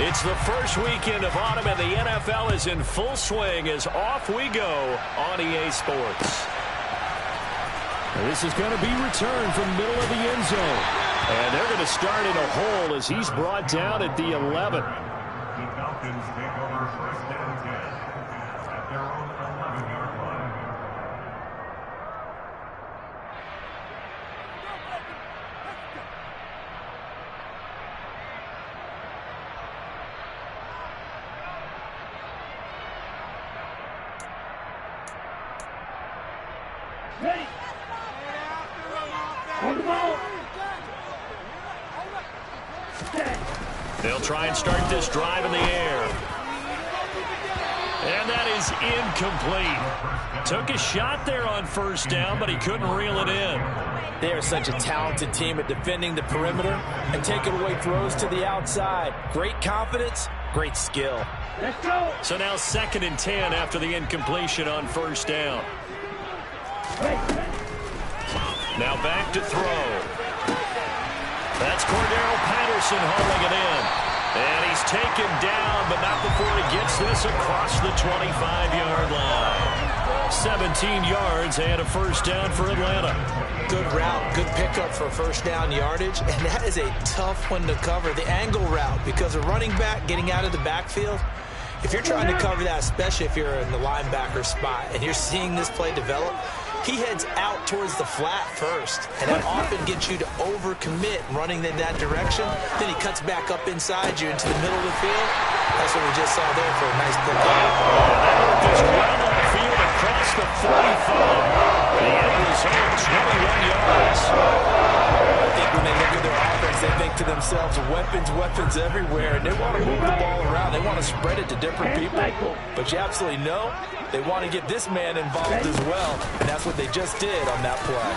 It's the first weekend of autumn, and the NFL is in full swing as off we go on EA Sports. This is going to be returned from the middle of the end zone. And they're going to start in a hole as he's brought down at the 11. The Falcons take over first and 10 at their own 11-yard line. Ready. On the ball. They'll try and start this drive in the air. And that is incomplete. Took a shot there on first down, but he couldn't reel it in. They are such a talented team at defending the perimeter and taking away throws to the outside. Great confidence, great skill. Let's go. So now 2nd and 10 after the incompletion on first down. Now back to throw. That's Cordero Patterson hauling it in. And he's taken down, but not before he gets this across the 25-yard line. 17 yards and a first down for Atlanta. Good route, good pickup for first down yardage, and that is a tough one to cover, the angle route, because a running back getting out of the backfield, if you're trying to cover that, especially if you're in the linebacker spot, and you're seeing this play develop, he heads out towards the flat first, and that often gets you to overcommit running in that direction. Then he cuts back up inside you into the middle of the field. That's what we just saw there for a nice pick up. Just well on the field across the 45. The end result, 21 yards. I think when they look at their offense, they think to themselves, weapons everywhere, and they want to move the ball around. They want to spread it to different people. But you absolutely know they want to get this man involved as well, and that's what they just did on that play.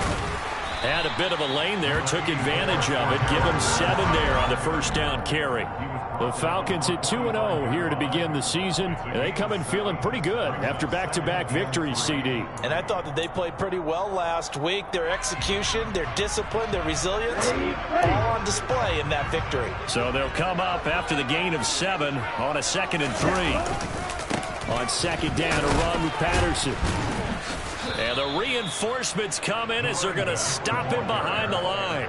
Had a bit of a lane there, took advantage of it. Give him 7 there on the first down carry. The Falcons at 2-0 here to begin the season. And they come in feeling pretty good after back-to-back victories, CD. And I thought that they played pretty well last week. Their execution, their discipline, their resilience, all on display in that victory. So they'll come up after the gain of 7 on a 2nd and 3. On 2nd down, a run with Patterson. And the reinforcements come in as they're going to stop him behind the line.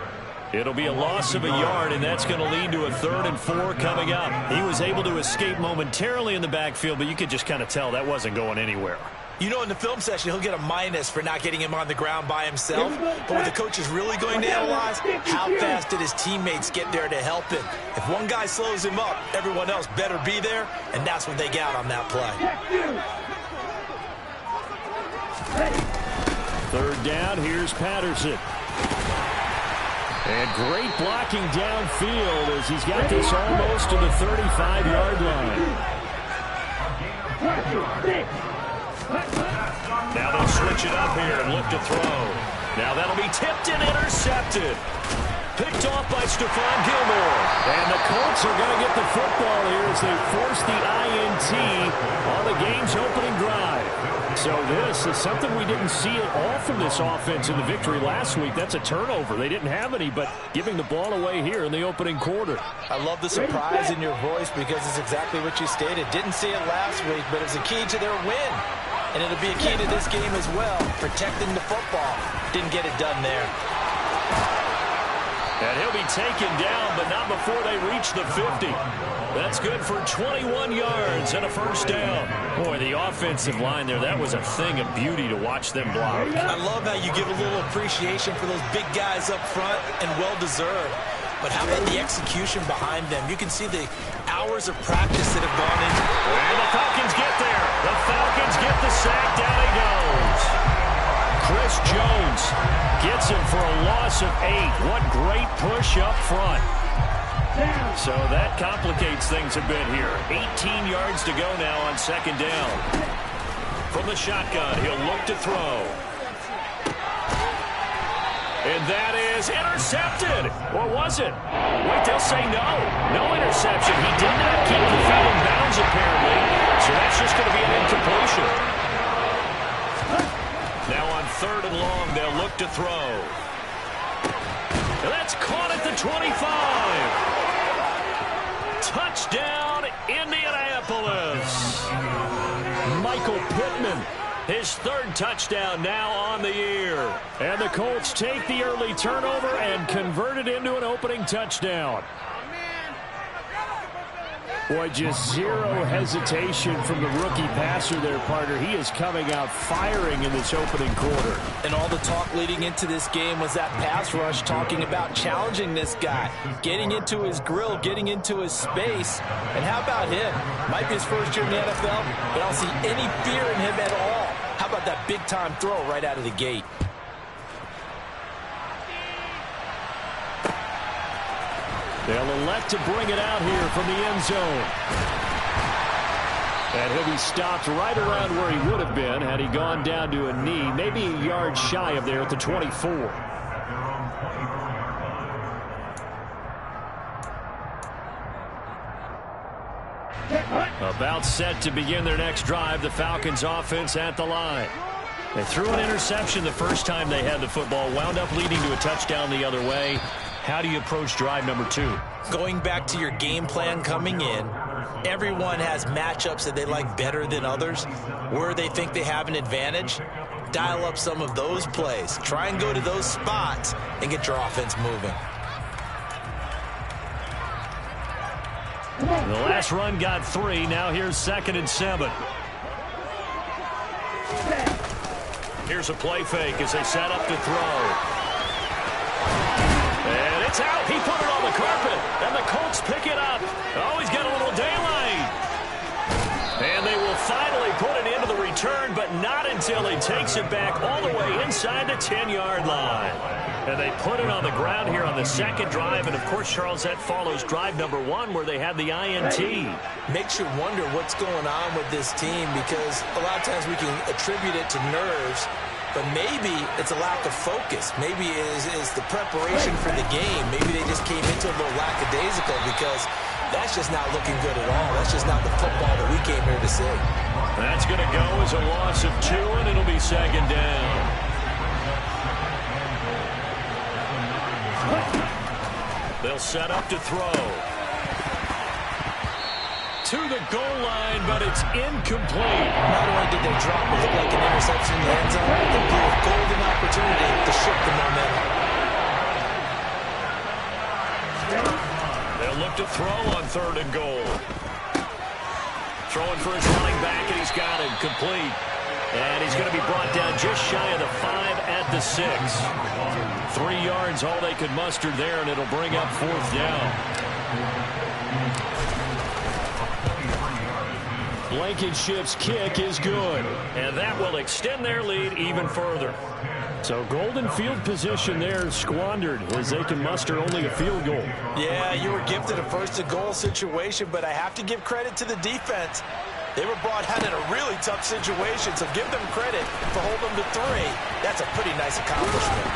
It'll be a loss of a yard, and that's going to lead to a 3rd and 4 coming up. He was able to escape momentarily in the backfield, but you could just kind of tell that wasn't going anywhere. You know, in the film session, he'll get a minus for not getting him on the ground by himself. But what the coach is really going to analyze, how fast did his teammates get there to help him? If one guy slows him up, everyone else better be there, and that's what they got on that play. 3rd down, here's Patterson. And great blocking downfield as he's got this almost to the 35-yard line. Now they'll switch it up here and look to throw. Now that'll be tipped and intercepted. Picked off by Stephon Gilmore. And the Colts are going to get the football here as they force the INT on the game's opening drive. So this is something we didn't see at all from this offense in the victory last week. That's a turnover. They didn't have any, but giving the ball away here in the opening quarter. I love the surprise in your voice because it's exactly what you stated. Didn't see it last week, but it's a key to their win. And it'll be a key to this game as well, protecting the football. Didn't get it done there. And he'll be taken down, but not before they reach the 50. That's good for 21 yards and a first down. Boy, the offensive line there, that was a thing of beauty to watch them block. I love how you give a little appreciation for those big guys up front, and well-deserved. But how about the execution behind them? You can see the hours of practice that have gone into it. And the Falcons get there. The Falcons get the sack. Down he goes. Chris Jones gets him for a loss of 8. What great push up front. So that complicates things a bit here. 18 yards to go now on 2nd down. From the shotgun, he'll look to throw. And that is intercepted. Or was it? Wait, they'll say no. No interception. He did not keep the field in bounds, apparently. So that's just going to be an incompletion. Now on 3rd and long, they'll look to throw. And that's caught at the 25. Touchdown, Indianapolis. Michael Pittman. His third touchdown now on the year. And the Colts take the early turnover and convert it into an opening touchdown. Boy, just zero hesitation from the rookie passer there, partner. He is coming out firing in this opening quarter. And all the talk leading into this game was that pass rush, talking about challenging this guy, getting into his grill, getting into his space. And how about him? Might be his first year in the NFL, but I don't see any fear in him at all. How about that big-time throw right out of the gate? They'll elect to bring it out here from the end zone. And he'll be stopped right around where he would have been had he gone down to a knee, maybe a yard shy of there at the 24. About set to begin their next drive, the Falcons offense at the line. They threw an interception the first time they had the football, wound up leading to a touchdown the other way. How do you approach drive number 2? Going back to your game plan coming in, everyone has matchups that they like better than others. Where they think they have an advantage, dial up some of those plays. Try and go to those spots and get your offense moving. The last run got 3. Now here's 2nd and 7. Here's a play fake as they set up to throw. And it's out. He put it on the carpet. And the Colts pick it up. Oh, he's got a little daylight. And they will finally put it into the return, but not until he takes it back all the way inside the 10-yard line. And they put it on the ground here on the second drive. And, of course, Charles, that follows drive number 1 where they had the INT. Makes you wonder what's going on with this team, because a lot of times we can attribute it to nerves, but maybe it's a lack of focus. Maybe it is the preparation for the game. Maybe they just came into a little lackadaisical, because that's just not looking good at all. That's just not the football that we came here to see. That's going to go as a loss of 2, and it'll be 2nd down. They'll set up to throw. To the goal line, but it's incomplete. Not only did they drop what looked like an interception in the end zone, they blew a golden opportunity to shift the momentum. They'll look to throw on 3rd and goal. Throwing for his running back, and he's got it complete. And he's going to be brought down just shy of the 5 at the 6. 3 yards, all they could muster there, and it'll bring up 4th down. Blankenship's kick is good. And that will extend their lead even further. So golden field position there squandered as they can muster only a field goal. Yeah, you were gifted a 1st and goal situation, but I have to give credit to the defense. They were brought out in a really tough situation, so give them credit for holding them to 3. That's a pretty nice accomplishment.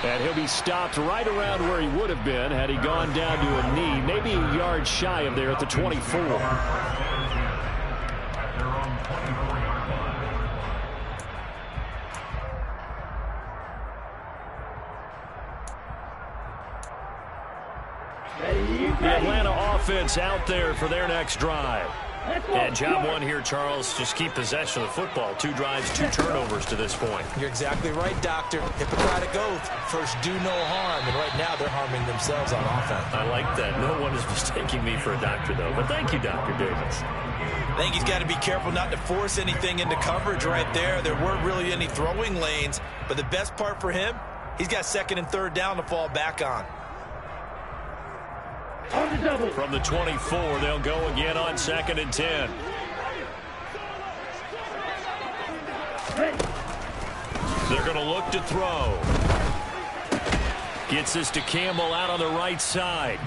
And he'll be stopped right around where he would have been had he gone down to a knee, maybe a yard shy of there at the 24. The Atlanta offense out there for their next drive. And job 1 here, Charles, just keep possession of the football. 2 drives, 2 turnovers to this point. You're exactly right, Doctor. Hippocratic oath. First, do no harm. And right now, they're harming themselves on offense. I like that. No one is mistaking me for a doctor, though. But thank you, Dr. Davis. I think he's got to be careful not to force anything into coverage right there. There weren't really any throwing lanes. But the best part for him, he's got 2nd and 3rd down to fall back on. From the 24, they'll go again on 2nd and 10. They're going to look to throw. Gets this to Campbell out on the right side.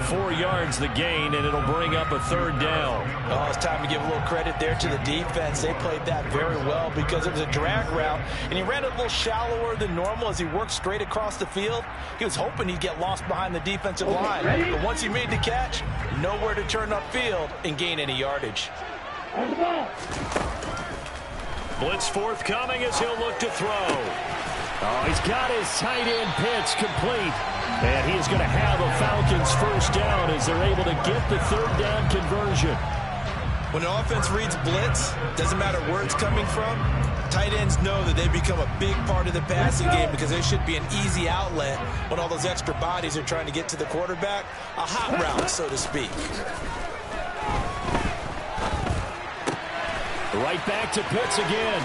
4 yards the gain, and it'll bring up a 3rd down. Oh, it's time to give a little credit there to the defense. They played that very well because it was a drag route, and he ran it a little shallower than normal as he worked straight across the field. He was hoping he'd get lost behind the defensive line. But once he made the catch, nowhere to turn upfield and gain any yardage. Blitz forthcoming as he'll look to throw. Oh, he's got his tight end pitch complete. And he is going to have a Falcons first down as they're able to get the third down conversion. When an offense reads blitz, doesn't matter where it's coming from, tight ends know that they become a big part of the passing game because there should be an easy outlet when all those extra bodies are trying to get to the quarterback. A hot route, so to speak. Right back to Pitts again.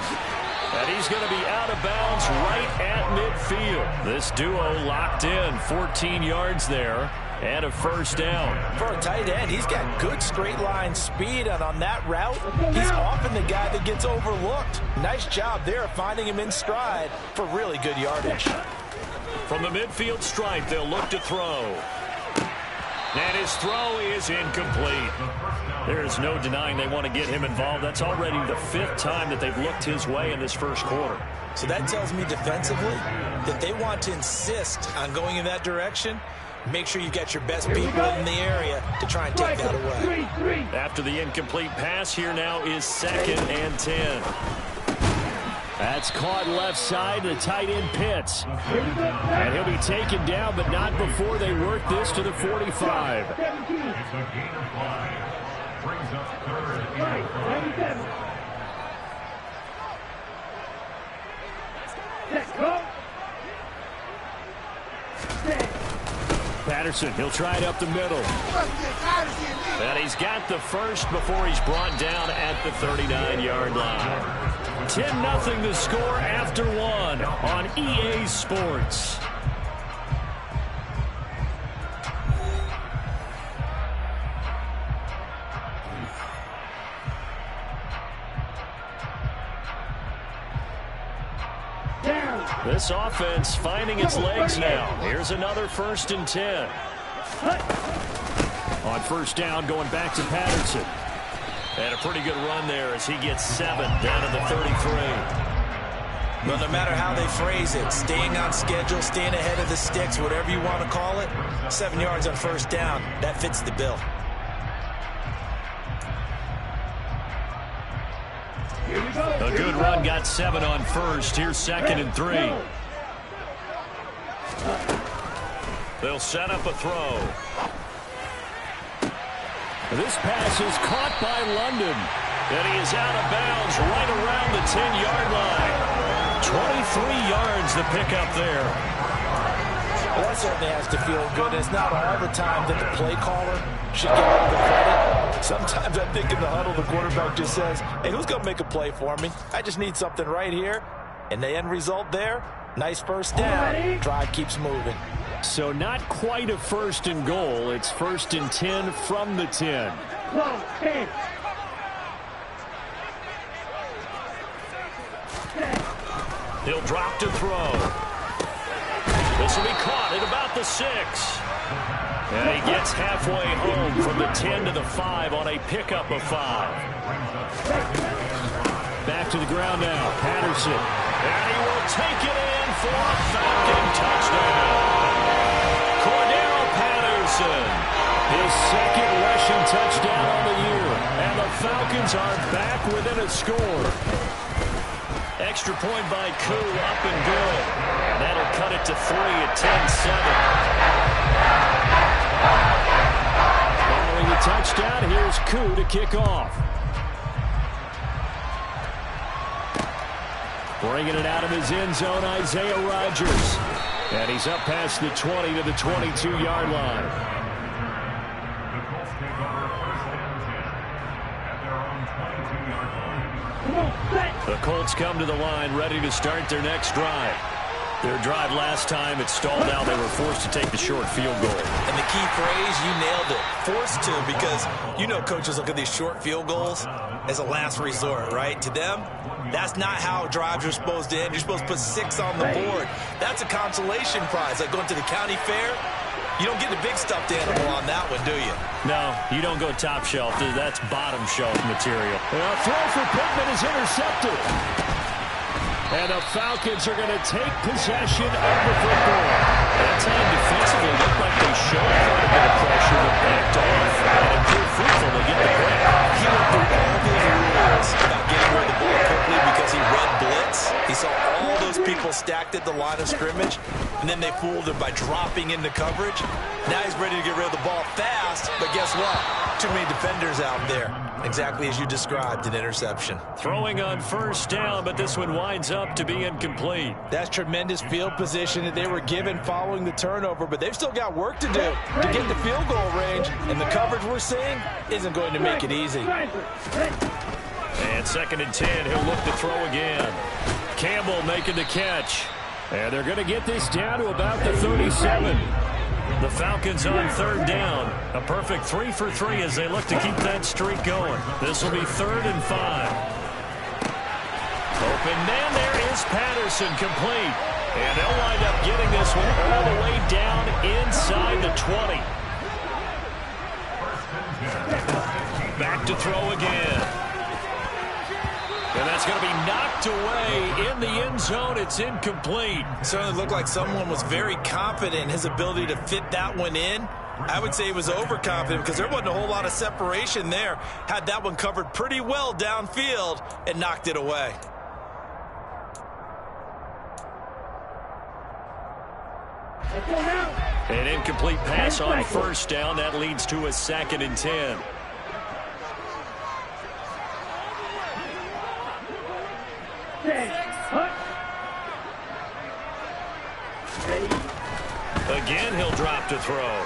And he's going to be out of bounds right at midfield. This duo locked in, 14 yards there, and a first down. For a tight end, he's got good straight line speed, and on that route, he's often the guy that gets overlooked. Nice job there finding him in stride for really good yardage. From the midfield stripe, they'll look to throw. And his throw is incomplete. There is no denying they want to get him involved. That's already the 5th time that they've looked his way in this first quarter. So that tells me defensively that they want to insist on going in that direction. Make sure you get your best people in the area to try and take that away. After the incomplete pass, here now is 2nd and 10. That's caught left side to tight end Pitts. And he'll be taken down, but not before they work this to the 45. It's a gain of 5. Brings up 3rd and 5. Patterson, he'll try it up the middle. And he's got the first before he's brought down at the 39-yard line. 10-0 the score after 1 on EA Sports. This offense finding its legs now. Here's another 1st and 10. On first down, going back to Patterson. And a pretty good run there as he gets 7 down to the 33. Well, no matter how they phrase it, staying on schedule, staying ahead of the sticks, whatever you want to call it, 7 yards on first down, that fits the bill. A good run, got 7 on first. Here's 2nd and 3. They'll set up a throw. This pass is caught by London. And he is out of bounds right around the 10-yard line. 23 yards the pickup there. Well, that certainly has to feel good. It's not all the time that the play caller should get all the credit. Sometimes I think in the huddle, the quarterback just says, hey, who's going to make a play for me? I just need something right here. And the end result there, nice first down. Drive keeps moving. So not quite a 1st and goal. It's 1st and 10 from the 10. He'll drop to throw. This will be caught at about the 6. And he gets halfway home from the 10 to the 5 on a pickup of 5. Back to the ground now. Patterson. And he will take it in for a Falcon touchdown. Cordell Patterson. His 2nd rushing touchdown on the year. And the Falcons are back within a score. Extra point by Koo, up and good. And that'll cut it to 3 at 10-7. Following the touchdown, here's Koo to kick off. Bringing it out of his end zone, Isaiah Rodgers. And he's up past the 20 to the 22-yard line. The Colts take over 1st and 10 at their own 22-yard line. The Colts come to the line, ready to start their next drive. Their drive last time, it stalled out. They were forced to take the short field goal. And the key phrase, you nailed it. Forced to, because you know coaches look at these short field goals as a last resort, right? To them, that's not how drives are supposed to end. You're supposed to put 6 on the board. That's a consolation prize, like going to the county fair. You don't get the big stuffed animal on that one, do you? No, you don't go top shelf. That's bottom shelf material. And a throw for Pittman is intercepted. And the Falcons are going to take possession of the football. That time defensively looked like they showed quite a bit of pressure, but backed off. And it proved fruitful to get the break. He went through all those rules about getting rid of the ball quickly because he read blitz. He saw all those people stacked at the line of scrimmage, and then they fooled him by dropping into coverage. Now he's ready to get rid of the ball fast, but guess what? Too many defenders out there. Exactly as you described, an interception. Throwing on first down, but this one winds up to be incomplete. That's tremendous field position that they were given following the turnover, but they've still got work to do to get the field goal range, and the coverage we're seeing isn't going to make it easy. And 2nd and 10, he'll look to throw again. Campbell making the catch. And they're going to get this down to about the 37. The Falcons on 3rd down. A perfect 3 for 3 as they look to keep that streak going. This will be 3rd and 5. Open man, there is Patterson, complete. And they'll wind up getting this one all the way down inside the 20. Back to throw again. And that's going to be knocked away in the end zone. It's incomplete. Certainly looked like someone was very confident in his ability to fit that one in. I would say he was overconfident because there wasn't a whole lot of separation there. Had that one covered pretty well downfield and knocked it away. An incomplete pass on first down. That leads to a 2nd and 10. Again, he'll drop to throw.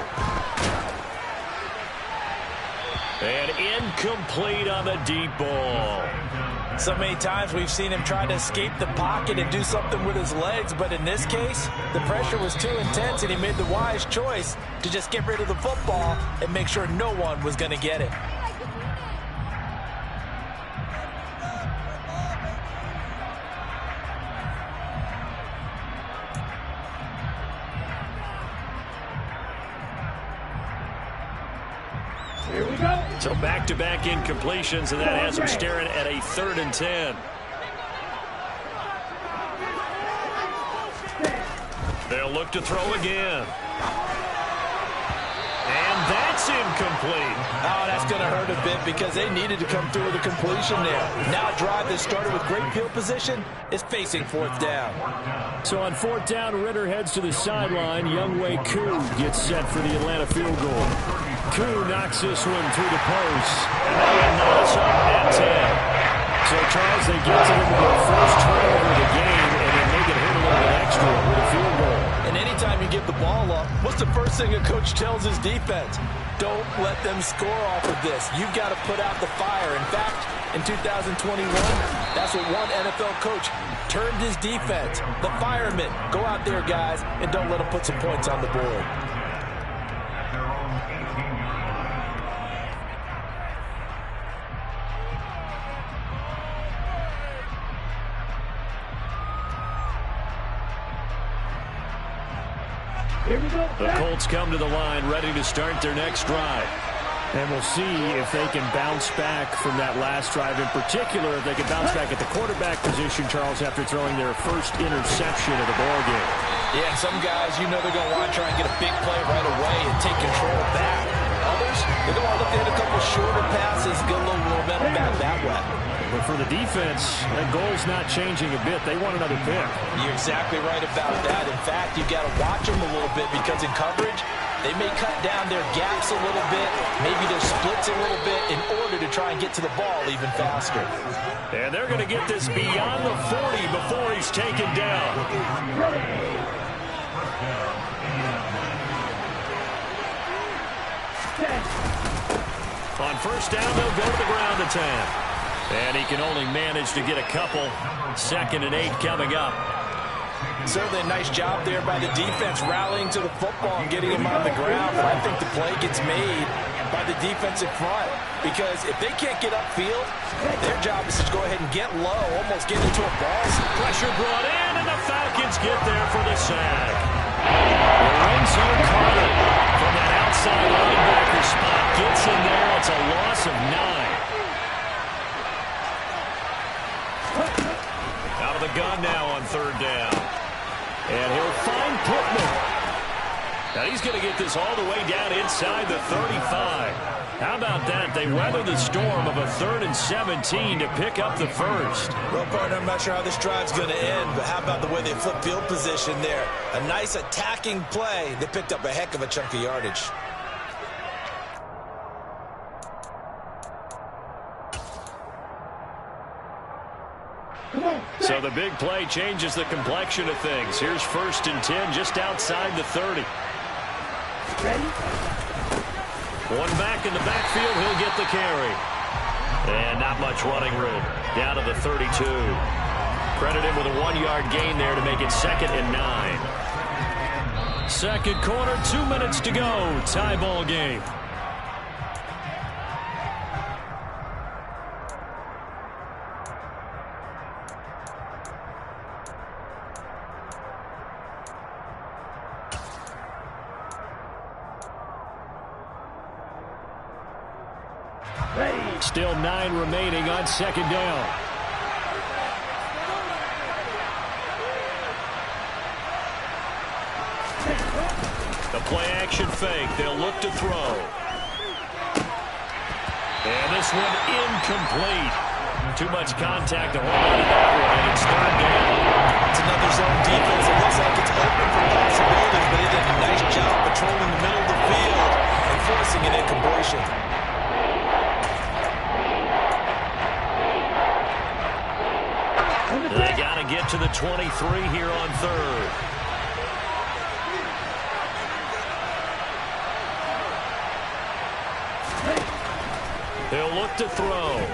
And incomplete on the deep ball. So many times we've seen him try to escape the pocket and do something with his legs, but in this case, the pressure was too intense and he made the wise choice to just get rid of the football and make sure no one was going to get it. Here we go. So back-to-back incompletions, and that has him staring at a 3rd and 10. They'll look to throw again. And that's incomplete. Oh, that's going to hurt a bit because they needed to come through with a completion there. Now a drive that started with great field position is facing 4th down. So on 4th down, Ritter heads to the sideline. Younghoe Koo gets set for the Atlanta field goal. Koo knocks this one through the post. And now it's up at 10. So, Charles, they get to him with their first turnover of the game, and then make it hit a little bit extra with a field goal. And anytime you give the ball up, what's the first thing a coach tells his defense? Don't let them score off of this. You've got to put out the fire. In fact, in 2021, that's what one NFL coach termed his defense. The firemen. Go out there, guys, and don't let them put some points on the board. Here we go. The Colts come to the line, ready to start their next drive. And we'll see if they can bounce back from that last drive. In particular, if they can bounce back at the quarterback position, Charles, after throwing their first interception of the ballgame. Yeah, some guys, you know they're going to want to try and get a big play right away and take control back. Others, they're going to want to look at a couple shorter passes, get a little momentum back that way. But for the defense, that goal's not changing a bit. They want another pick. You're exactly right about that. In fact, you've got to watch them a little bit because in coverage, they may cut down their gaps a little bit, maybe their splits a little bit in order to try and get to the ball even faster. And they're going to get this beyond the 40 before he's taken down. On first down, they'll go to the ground attack. And he can only manage to get a couple. 2nd and 8 coming up. Certainly a nice job there by the defense rallying to the football and getting him on the ground. But I think the play gets made by the defensive front because if they can't get upfield, their job is to go ahead and get low, almost get into a ball. Pressure brought in, and the Falcons get there for the sack. Lorenzo Carter from that outside linebacker spot gets in there. It's a loss of 9. Out of the gun now on 3rd down. And he'll find Pittman. Now he's going to get this all the way down inside the 35. How about that? They weather the storm of a 3rd and 17 to pick up the first. Well, partner, I'm not sure how this drive's going to end, but how about the way they flip field position there? A nice attacking play. They picked up a heck of a chunk of yardage. So the big play changes the complexion of things. Here's 1st and 10 just outside the 30. Ready? One back in the backfield, he'll get the carry. And not much running room. Down to the 32. Credit him with a 1-yard gain there to make it 2nd and 9. Second quarter, 2 minutes to go. Tie ball game. Still 9 remaining on 2nd down. The play action fake. They'll look to throw. And this one incomplete. Too much contact to hold on to that one, and it's 3rd down. It's another zone defense. It looks like it's open for possibilities, but they did a nice job patrolling the middle of the field and forcing an incompletion. They got to get to the 23 here on 3rd. They'll look to throw.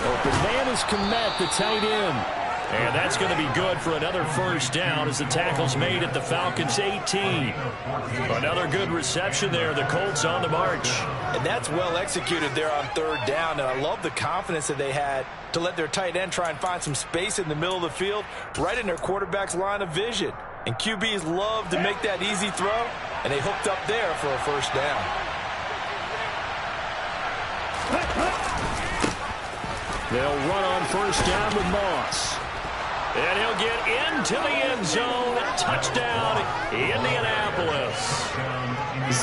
Open man is Kmet, the tight end. And that's going to be good for another 1st down as the tackle's made at the Falcons' 18. Another good reception there. The Colts on the march. And that's well executed there on 3rd down. And I love the confidence that they had to let their tight end try and find some space in the middle of the field, right in their quarterback's line of vision. And QBs love to make that easy throw, and they hooked up there for a 1st down. They'll run on 1st down with Moss. And he'll get into the end zone. Touchdown, Indianapolis.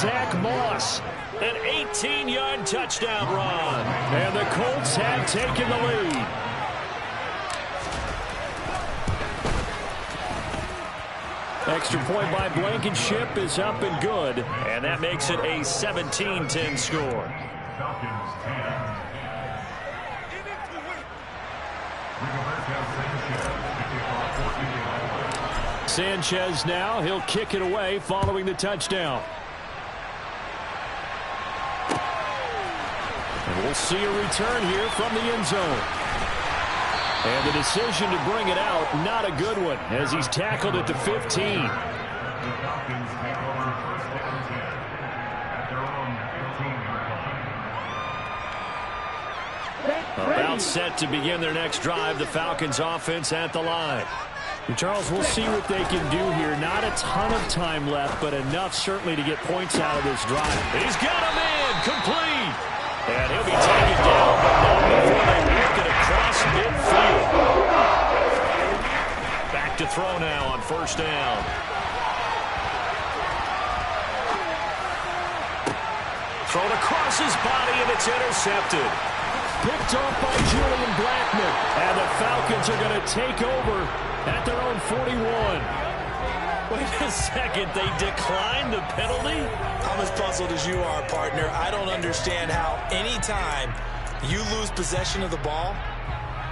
Zach Moss, an 18-yard touchdown run. And the Colts have taken the lead. Extra point by Blankenship is up and good. And that makes it a 17-10 score. Falcons 10. Sanchez now, he'll kick it away following the touchdown. And we'll see a return here from the end zone. And the decision to bring it out, not a good one, as he's tackled at the 15. The Falcons take over 1st and 10 at their own 15-yard line. About set to begin their next drive, the Falcons offense at the line. Charles, we'll see what they can do here. Not a ton of time left, but enough certainly to get points out of this drive. He's got him in, complete. And he'll be taken down, but not before they work it across midfield. Back to throw now on 1st down. Thrown across his body, and it's intercepted. Picked off by Julian Blackmon. And the Falcons are going to take over at their own 41. Wait a second, they declined the penalty? I'm as puzzled as you are, partner. I don't understand how any time you lose possession of the ball,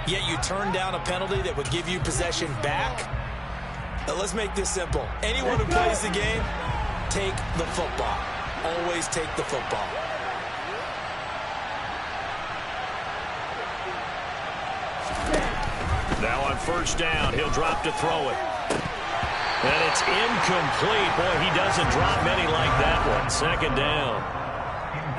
yet you turn down a penalty that would give you possession back. Now, let's make this simple. Anyone who plays the game, take the football. Always take the football. Now on 1st down, he'll drop to throw it. And it's incomplete. Boy, he doesn't drop many like that one. 2nd down.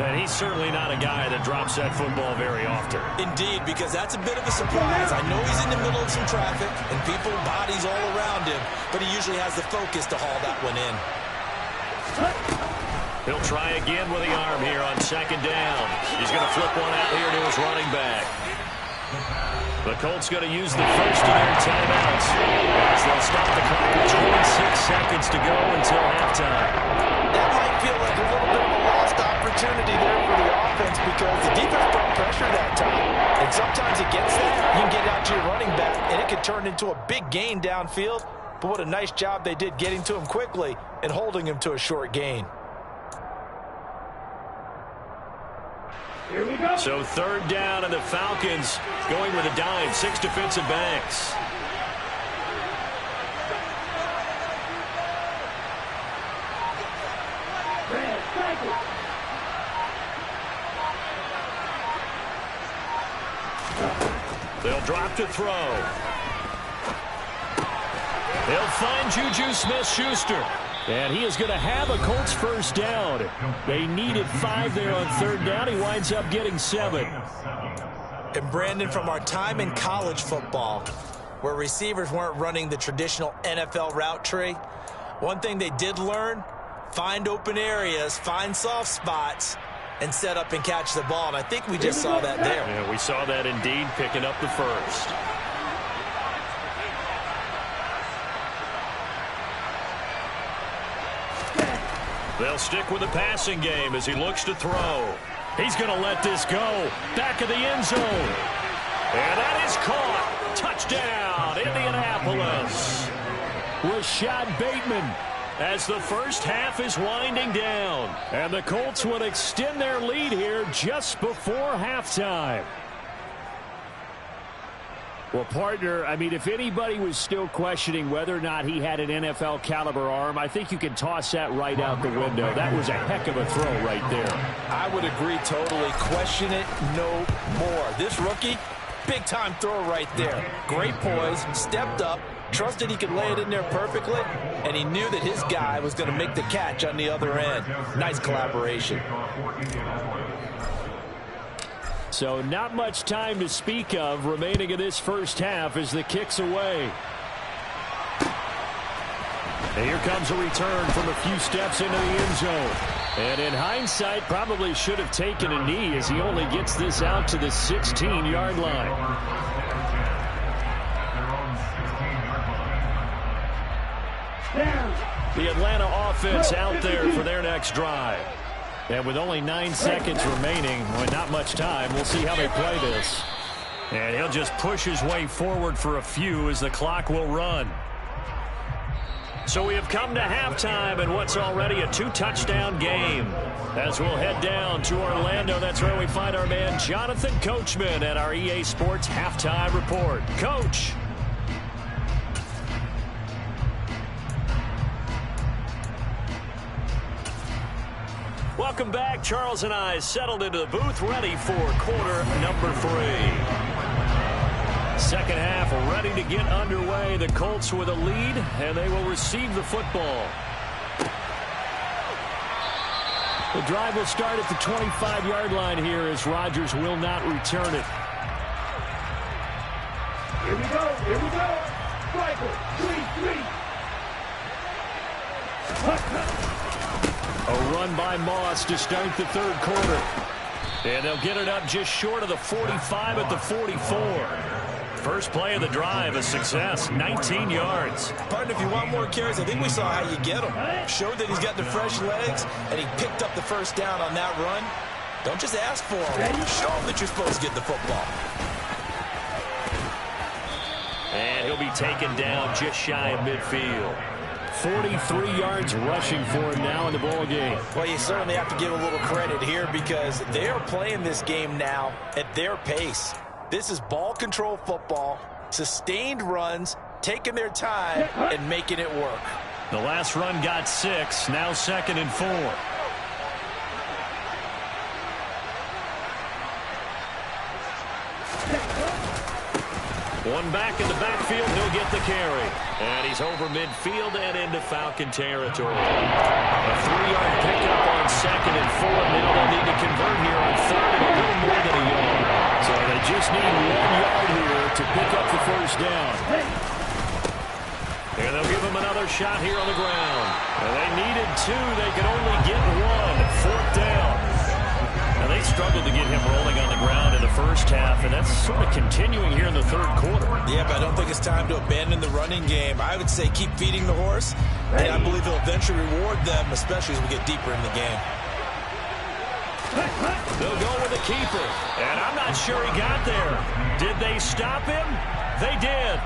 And he's certainly not a guy that drops that football very often. Indeed, because that's a bit of a surprise. I know he's in the middle of some traffic and people, bodies all around him, but he usually has the focus to haul that one in. He'll try again with the arm here on 2nd down. He's going to flip one out here to his running back. The Colts going to use the first of their timeouts as they'll stop the clock with 26 seconds to go until halftime. That might feel like a little bit of a lost opportunity because the defense brought pressure that time. And sometimes against that, you can get out to your running back, and it can turn into a big gain downfield. But what a nice job they did getting to him quickly and holding him to a short gain. Here we go. So third down, and the Falcons going with a dime. 6 defensive backs. Red, cycle. They'll drop to throw. They'll find Juju Smith-Schuster. And he is going to have a Colts first down. They needed 5 there on third down. He winds up getting 7. And Brandon, from our time in college football, where receivers weren't running the traditional NFL route tree, one thing they did learn, find open areas, find soft spots, and set up and catch the ball. And I think we just saw that there. Yeah, we saw that indeed, picking up the first. They'll stick with the passing game as he looks to throw. He's going to let this go. Back of the end zone. And that is caught. Touchdown, Indianapolis. Rashad Bateman as the first half is winding down. And the Colts would extend their lead here just before halftime. Well, partner, I mean, if anybody was still questioning whether or not he had an NFL caliber arm, I think you can toss that right out the window. That was a heck of a throw right there. I would agree totally. Question it no more. This rookie, big-time throw right there. Great poise, stepped up, trusted he could lay it in there perfectly, and he knew that his guy was going to make the catch on the other end. Nice collaboration. So not much time to speak of remaining in this first half as the kick's away. And here comes a return from a few steps into the end zone. And in hindsight, probably should have taken a knee as he only gets this out to the 16-yard line. The Atlanta offense out there for their next drive. And with only 9 seconds remaining, well, not much time, we'll see how they play this. And he'll just push his way forward for a few as the clock will run. So we have come to halftime in what's already a 2-touchdown game. As we'll head down to Orlando, that's where we find our man Jonathan Coachman at our EA Sports Halftime Report. Coach. Welcome back. Charles and I settled into the booth, ready for quarter number 3. Second half ready to get underway. The Colts with a lead, and they will receive the football. The drive will start at the 25-yard line here as Rodgers will not return it. Here we go. Here we go. Cycle. 3-3. A run by Moss to start the third quarter. And they'll get it up just short of the 45 at the 44. First play of the drive, a success, 19 yards. Partner, if you want more carries, I think we saw how you get them. Showed that he's got the fresh legs, and he picked up the first down on that run. Don't just ask for him. Show him that you're supposed to get the football. And he'll be taken down just shy of midfield. 43 yards rushing for him now in the ball game. Well, you certainly have to give a little credit here because they are playing this game now at their pace. This is ball control football, sustained runs, taking their time and making it work. The last run got 6, now 2nd and 4. One back in the backfield, he'll get the carry. And he's over midfield and into Falcon territory. A 3-yard pickup on 2nd and 4. Now they'll need to convert here on 3rd and a little more than a yard. So they just need 1 yard here to pick up the first down. And they'll give him another shot here on the ground. And they needed 2. They could only get 1. 4th down. And they struggled to get him rolling on the ground in the first half, and that's sort of continuing here in the third quarter. Yeah, but I don't think it's time to abandon the running game. I would say keep feeding the horse, and I believe he'll eventually reward them, especially as we get deeper in the game. They'll go with the keeper. And I'm not sure he got there. Did they stop him? They did.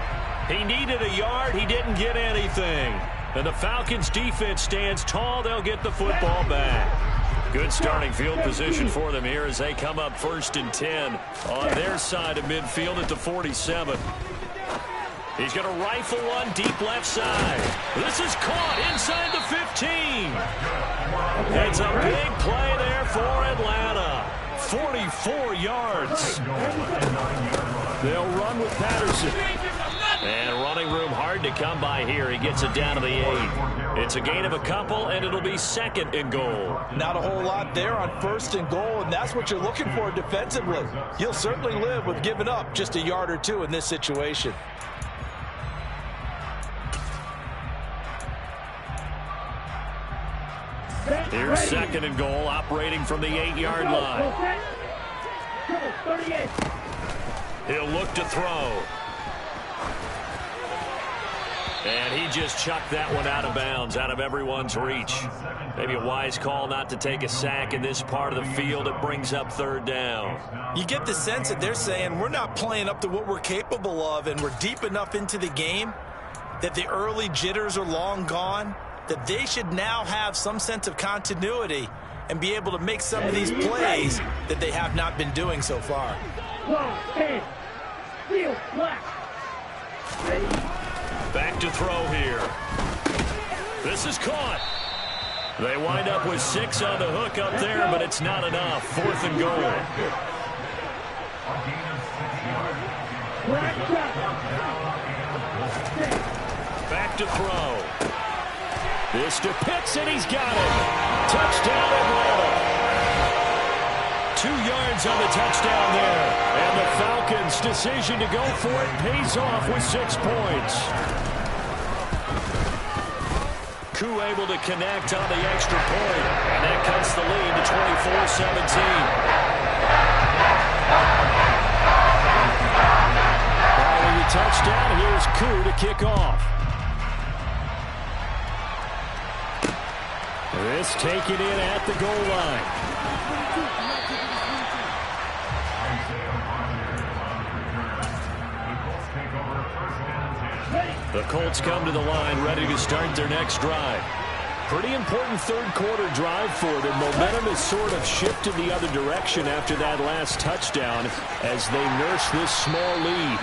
He needed a yard. He didn't get anything. And the Falcons defense stands tall. They'll get the football back. Good starting field position for them here as they come up 1st and 10 on their side of midfield at the 47. He's going to rifle one deep left side. This is caught inside the 15. It's a big play there for Atlanta. 44 yards. They'll run with Patterson. And running room hard to come by here. He gets it down to the 8. It's a gain of a couple, and it'll be 2nd and goal. Not a whole lot there on 1st and goal, and that's what you're looking for defensively. You'll certainly live with giving up just a yard or two in this situation. Here's 2nd and goal, operating from the 8-yard line. He'll look to throw. And he just chucked that one out of bounds, out of everyone's reach. Maybe a wise call not to take a sack in this part of the field. It brings up 3rd down. You get the sense that they're saying we're not playing up to what we're capable of, and we're deep enough into the game that the early jitters are long gone, that they should now have some sense of continuity and be able to make some of these plays that they have not been doing so far. Back to throw here. This is caught. They wind up with 6 on the hook up there, but it's not enough. 4th and goal. Back to throw. This to Pitts, and he's got it. Touchdown, Atlanta. 2 yards on the touchdown there. And the Falcons' decision to go for it pays off with 6 points. Koo able to connect on the extra point. And that cuts the lead to 24-17. Following the touchdown, here's Koo to kick off. This taken in at the goal line. The Colts come to the line ready to start their next drive. Pretty important 3rd quarter drive for them. Momentum has sort of shifted the other direction after that last touchdown as they nurse this small lead.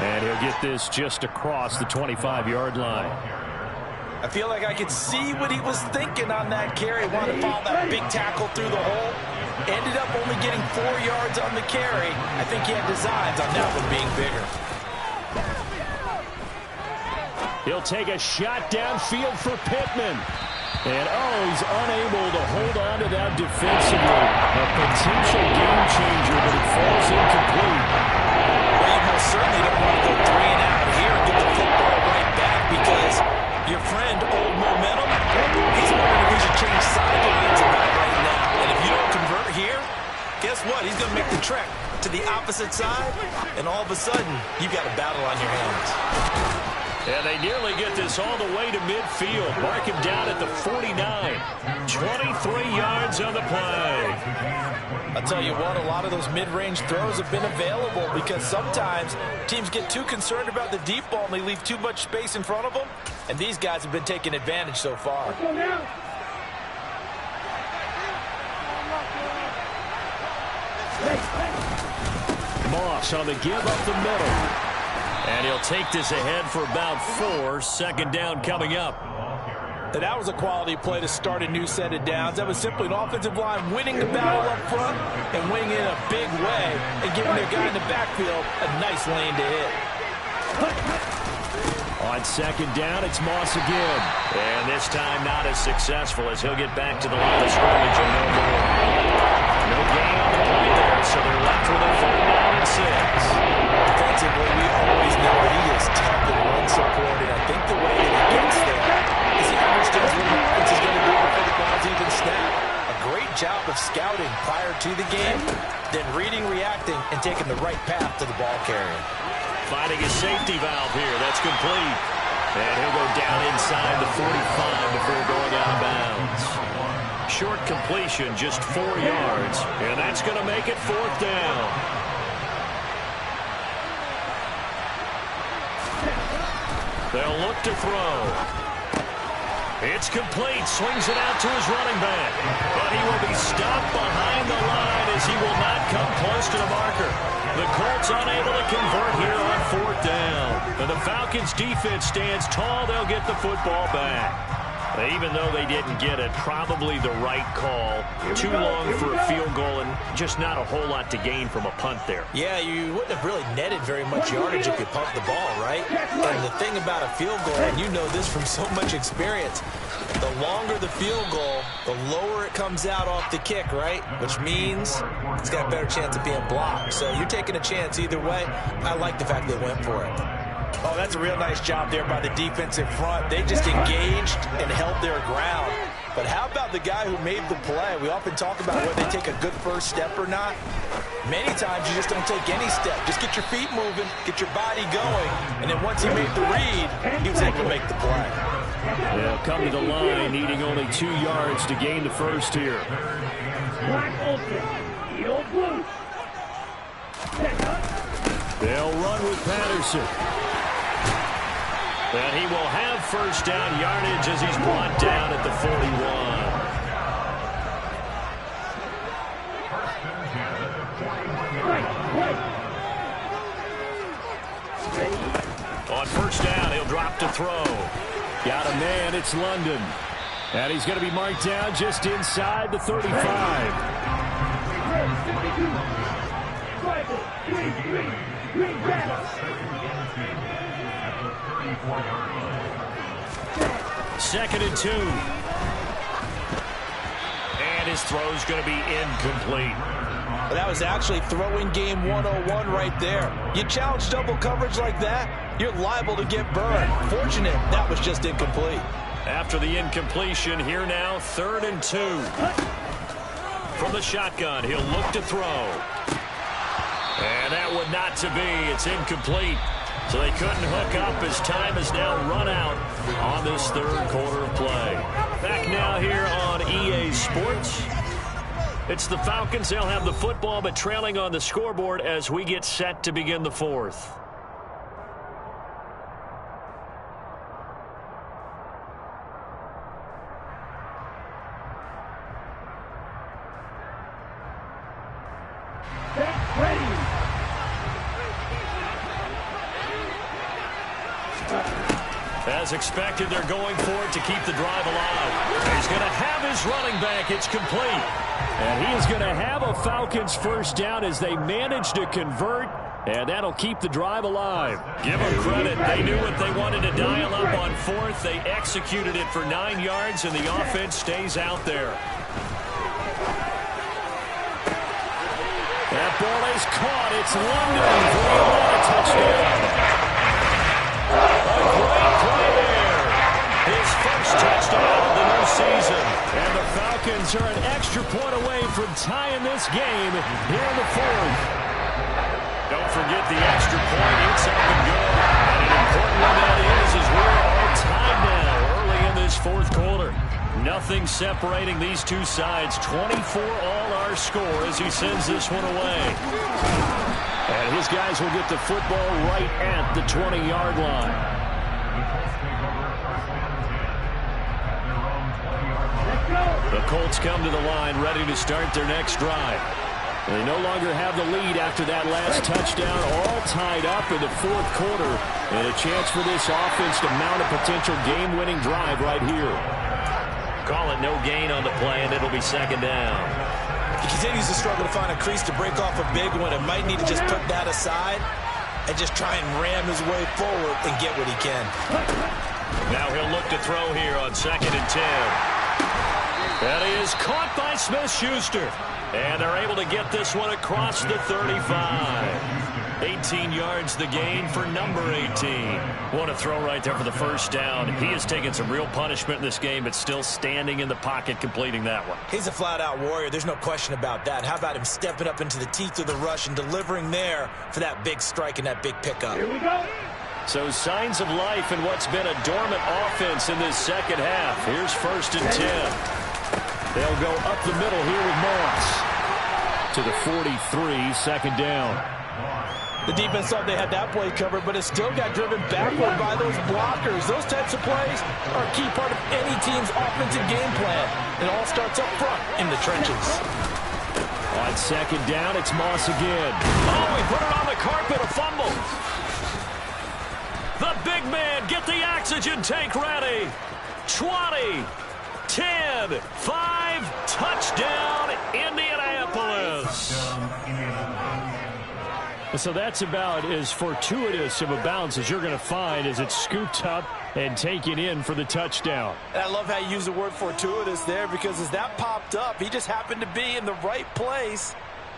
And he'll get this just across the 25-yard line. I feel like I could see what he was thinking on that carry. Wanted to follow that big tackle through the hole. Ended up only getting 4 yards on the carry. I think he had designs on that one being bigger. He'll take a shot downfield for Pittman. And, he's unable to hold on to that defensively. A potential game changer, but it falls incomplete. Well, you most certainly don't want to go 3 and out here and get the football right back because your friend, Old Momentum, he's wondering if he should change sidelines about right now. And if you don't convert here, guess what? He's going to make the trek to the opposite side, and all of a sudden, you've got a battle on your hands. And they nearly get this all the way to midfield. Mark him down at the 49. 23 yards on the play. I'll tell you what, a lot of those mid-range throws have been available because sometimes teams get too concerned about the deep ball and they leave too much space in front of them. And these guys have been taking advantage so far. Moss on the give up the middle. And he'll take this ahead for about 4. 2nd down coming up. And that was a quality play to start a new set of downs. That was simply an offensive line winning the battle up front and winning in a big way and giving their guy in the backfield a nice lane to hit. On 2nd down, it's Moss again. And this time not as successful as he'll get back to the line of scrimmage and no more. No gain on the play there, so they're left with a 3rd down and 6. Defensively, we always know that he is tough and run supported. I think the way that he gets there is he understands what the offense is going to do before the ball's even snapped. A great job of scouting prior to the game, then reading, reacting, and taking the right path to the ball carrier. Finding a safety valve here. That's complete. And he'll go down inside the 45 before going out of bounds. Short completion, just 4 yards. And that's going to make it 4th down. They'll look to throw. It's complete. Swings it out to his running back. But he will be stopped behind the line as he will not come close to the marker. The Colts unable to convert here on 4th down. And the Falcons defense stands tall. They'll get the football back. Even though they didn't get it, probably the right call. Too long for a field goal and just not a whole lot to gain from a punt there. Yeah, you wouldn't have really netted very much yardage if you pumped the ball, right? And the thing about a field goal, and you know this from so much experience, the longer the field goal, the lower it comes out off the kick, right? Which means it's got a better chance of being blocked. So you're taking a chance either way. I like the fact they went for it. Oh, that's a real nice job there by the defensive front. They just engaged and held their ground. But how about the guy who made the play? We often talk about whether they take a good first step or not. Many times you just don't take any step. Just get your feet moving, get your body going, and then once he made the read, he was able to make the play. They'll come to the line, needing only 2 yards to gain the first here. They'll run with Patterson. And he will have first down yardage as he's brought down at the 41. On first down, he'll drop to throw. Got a man, it's London. And he's going to be marked down just inside the 35. Second and 2. And his throw's going to be incomplete. Well, that was actually throwing game 101 right there. You challenge double coverage like that, you're liable to get burned. Fortunate, that was just incomplete. After the incompletion, here now, 3rd and 2. From the shotgun, he'll look to throw. And that would not to be. It's incomplete. So they couldn't hook up as time has now run out on this 3rd quarter of play. Back now here on EA Sports. It's the Falcons. They'll have the football, but trailing on the scoreboard as we get set to begin the 4th. As expected, they're going for it to keep the drive alive. He's going to have his running back. It's complete. And he is going to have a Falcons first down as they manage to convert, and that'll keep the drive alive. Give them credit. They knew what they wanted to dial up on 4th. They executed it for 9 yards, and the offense stays out there. That ball is caught. It's London for a touchdown. A great play there. His first touchdown of the new season. And the Falcons are an extra point away from tying this game here in the 4th. Don't forget the extra point. It's up and good. And an important one that is we're all tied now early in this 4th quarter. Nothing separating these two sides. 24 all our score as he sends this one away. And his guys will get the football right at the 20-yard line. The Colts come to the line ready to start their next drive. They no longer have the lead after that last touchdown, all tied up in the 4th quarter. And a chance for this offense to mount a potential game-winning drive right here. Call it no gain on the play, and it'll be 2nd down. He continues to struggle to find a crease to break off a big one and might need to just put that aside and just try and ram his way forward and get what he can. Now he'll look to throw here on 2nd and 10. That is caught by Smith-Schuster. And they're able to get this one across the 35. 18 yards the gain for number 18. What a throw right there for the first down. He has taken some real punishment in this game, but still standing in the pocket completing that one. He's a flat-out warrior. There's no question about that. How about him stepping up into the teeth of the rush and delivering there for that big strike and that big pickup. Here we go. So signs of life in what's been a dormant offense in this second half. Here's 1st and 10. They'll go up the middle here with Moss. To the 43, second down. The defense thought they had that play covered, but it still got driven backward by those blockers. Those types of plays are a key part of any team's offensive game plan. It all starts up front in the trenches. On second down, it's Moss again. Oh, he put it on the carpet, a fumble. The big man, get the oxygen tank ready. 20, 10, 5, touchdown, Indianapolis. So that's about as fortuitous of a bounce as you're going to find as it's scooped up and taken in for the touchdown. And I love how you use the word fortuitous there, because as that popped up, he just happened to be in the right place,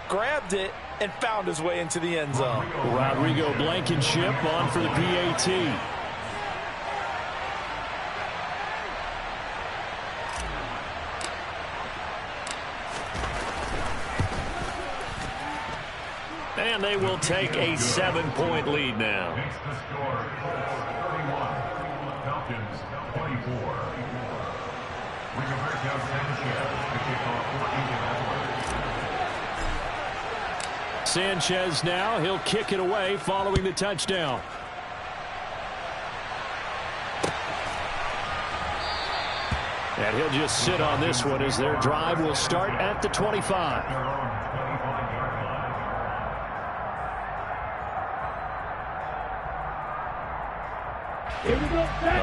grabbed it, and found his way into the end zone. Rodrigo Blankenship on for the PAT. And they will take a 7-point lead now. Makes the score 31. Falcons 24. Rigoberto Sanchez to kick off for Indianapolis. Sanchez now, he'll kick it away following the touchdown. And he'll just sit on this one as their drive will start at the 25.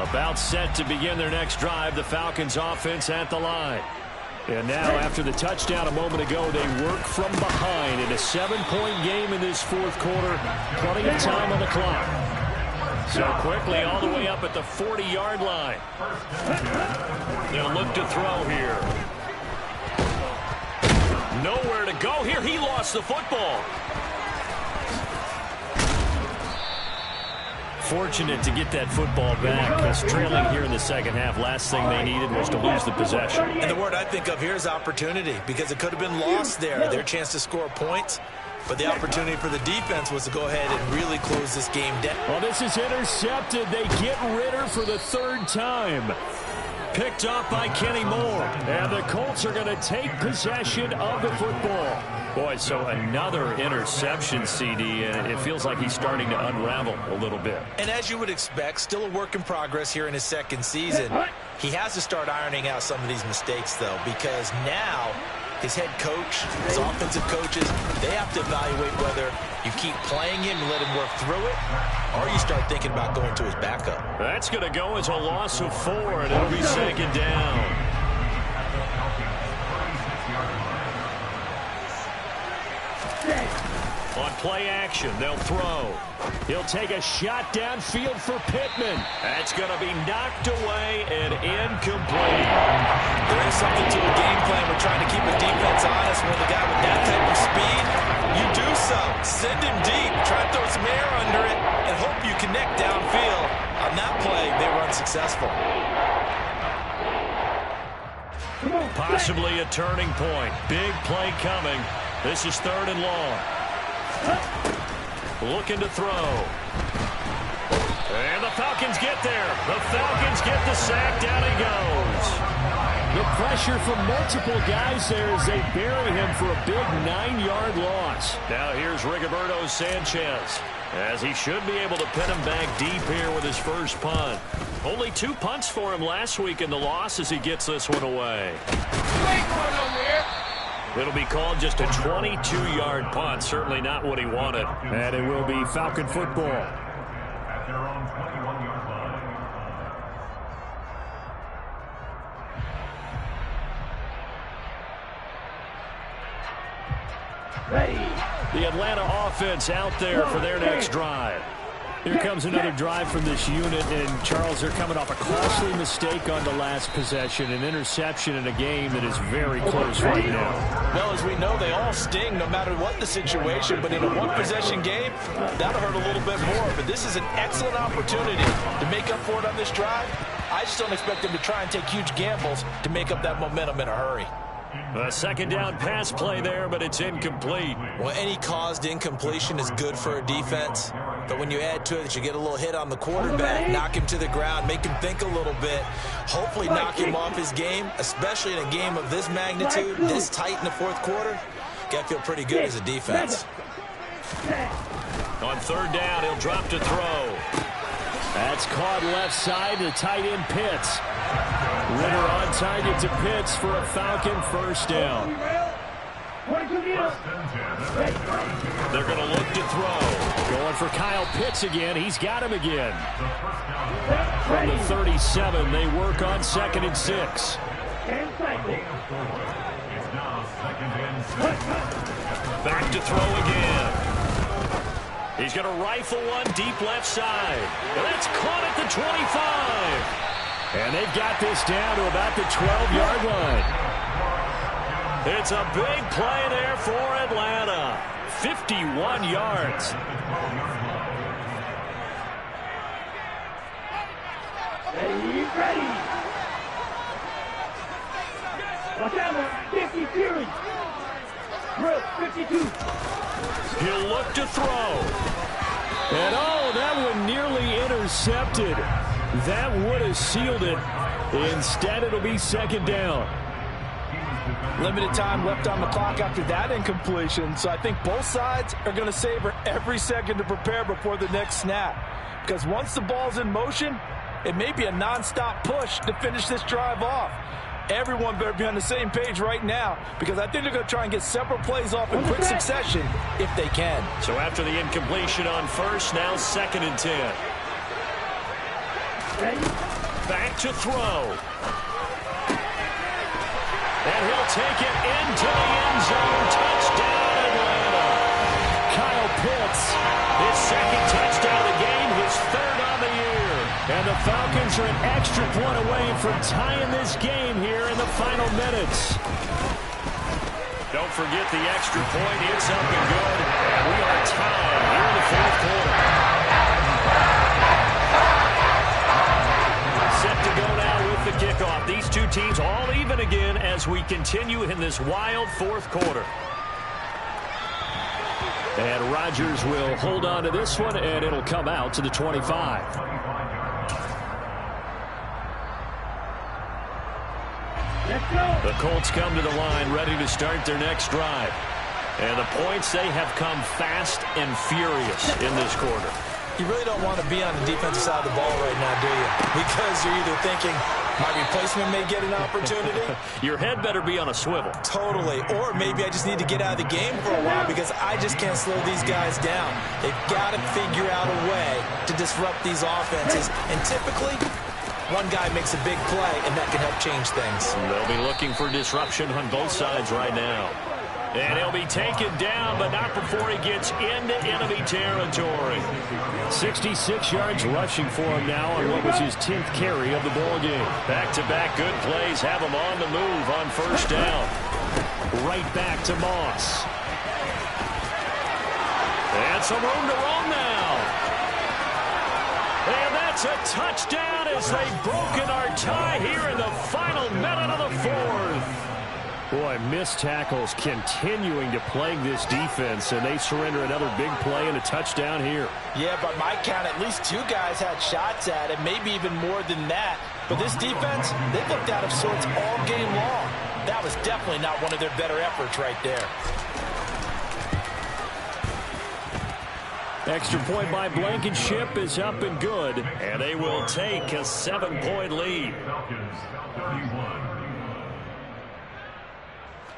About set to begin their next drive, the Falcons offense at the line. And now after the touchdown a moment ago, they work from behind in a 7-point game in this fourth quarter. Plenty of time on the clock. So quickly all the way up at the 40-yard line. They'll look to throw here. Nowhere to go here. He lost the football. Fortunate to get that football back, because trailing here in the second half, last thing they needed was to lose the possession. And the word I think of here is opportunity, because it could have been lost there, their chance to score points. But the opportunity for the defense was to go ahead and really close this game down. Well, this is intercepted. They get Ritter for the third time. Picked off by Kenny Moore. And the Colts are going to take possession of the football. Boy, so another interception, CD, and it feels like he's starting to unravel a little bit. And as you would expect, still a work in progress here in his second season. He has to start ironing out some of these mistakes, though, because now his head coach, his offensive coaches, they have to evaluate whether you keep playing him and let him work through it, or you start thinking about going to his backup. That's going to go as a loss of 4, and it'll be second down. On play action, they'll throw. He'll take a shot downfield for Pittman. That's going to be knocked away and incomplete. There is something to a game plan. We're trying to keep the defense honest. With a guy with that type of speed, you do so. Send him deep. Try to throw some air under it and hope you connect downfield. On that play, they were unsuccessful. Possibly a turning point. Big play coming. This is 3rd and long. Looking to throw. And the Falcons get there. The Falcons get the sack. Down he goes. The pressure from multiple guys there as they bury him for a big 9-yard loss. Now here's Rigoberto Sanchez, as he should be able to pin him back deep here with his first punt. Only 2 punts for him last week in the loss as he gets this one away. It'll be called just a 22-yard punt. Certainly not what he wanted. And it will be Falcon football. At their own 21-yard line. Ready. The Atlanta offense out there for their next drive. Here comes another drive from this unit, and Charles, they're coming off a costly mistake on the last possession, an interception in a game that is very close right now. Well, as we know, they all sting no matter what the situation, but in a one-possession game, that'll hurt a little bit more. But this is an excellent opportunity to make up for it on this drive. I just don't expect them to try and take huge gambles to make up that momentum in a hurry. A second down pass play there, but it's incomplete. Well, any caused incompletion is good for a defense. But when you add to it that you get a little hit on the quarterback, knock him to the ground, make him think a little bit, hopefully knock him off his game, especially in a game of this magnitude, this tight in the fourth quarter, got to feel pretty good as a defense. On third down, he'll drop to throw. That's caught left side to tight end Pitts. Ritter on target to Pitts for a Falcon first down. They're going to look to throw. Going for Kyle Pitts again. He's got him again. From the 37, they work on 2nd and 6. Back to throw again. He's going to rifle one deep left side. That's caught at the 25. And they've got this down to about the 12-yard line. It's a big play there for Atlanta. 51 yards. Ready. Watch out, 50 series. Drill, 52. He'll look to throw. And oh, that one nearly intercepted. That would have sealed it. Instead, it'll be 2nd down. Limited time left on the clock after that incompletion, so I think both sides are going to savor every second to prepare before the next snap. Because once the ball's in motion, it may be a nonstop push to finish this drive off. Everyone better be on the same page right now, because I think they're going to try and get several plays off in quick succession if they can. So after the incompletion on first, now 2nd and 10. Back to throw. And he'll take it into the end zone. Touchdown, Atlanta. Kyle Pitts. His 2nd touchdown of the game, his 3rd on the year. And the Falcons are an extra point away from tying this game here in the final minutes. Don't forget the extra point. It's up and good. And we are tied here in the 4th quarter. Set to go now with the kickoff. These two teams all even again as we continue in this wild 4th quarter. And Rodgers will hold on to this one, and it'll come out to the 25. Let's go. The Colts come to the line ready to start their next drive. And the points, they have come fast and furious in this quarter. You really don't want to be on the defensive side of the ball right now, do you? Because you're either thinking, my replacement may get an opportunity. Your head better be on a swivel. Totally. Or maybe I just need to get out of the game for a while because I just can't slow these guys down. They've got to figure out a way to disrupt these offenses. And typically, one guy makes a big play, and that can help change things. They'll be looking for disruption on both sides right now. And he'll be taken down, but not before he gets into enemy territory. 66 yards rushing for him now on what was his 10th carry of the ball game. Back-to-back good plays have him on the move on first down. Right back to Moss. And some room to roam now. And that's a touchdown as they've broken our tie here in the final minute of the 4th. Boy, missed tackles continuing to plague this defense, and they surrender another big play and a touchdown here. Yeah, by my count, at least 2 guys had shots at it, maybe even more than that. But this defense, they looked out of sorts all game long. That was definitely not one of their better efforts right there. Extra point by Blankenship is up and good. And they will take a 7-point lead. Falcons, 31.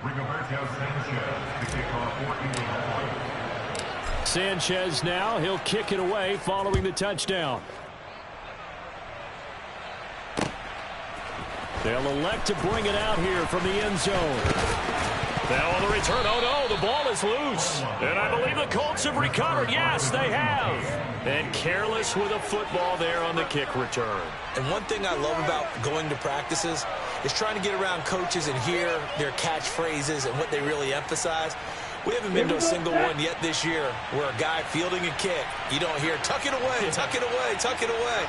Rigoberto Sanchez to kick off for Illinois. Sanchez now, he'll kick it away following the touchdown. They'll elect to bring it out here from the end zone. Now on the return, oh no, the ball is loose. And I believe the Colts have recovered. Yes, they have. And careless with a football there on the kick return. And one thing I love about going to practices is trying to get around coaches and hear their catchphrases and what they really emphasize. We haven't been to a single one yet this year where a guy fielding a kick, you don't hear, tuck it away, tuck it away, tuck it away.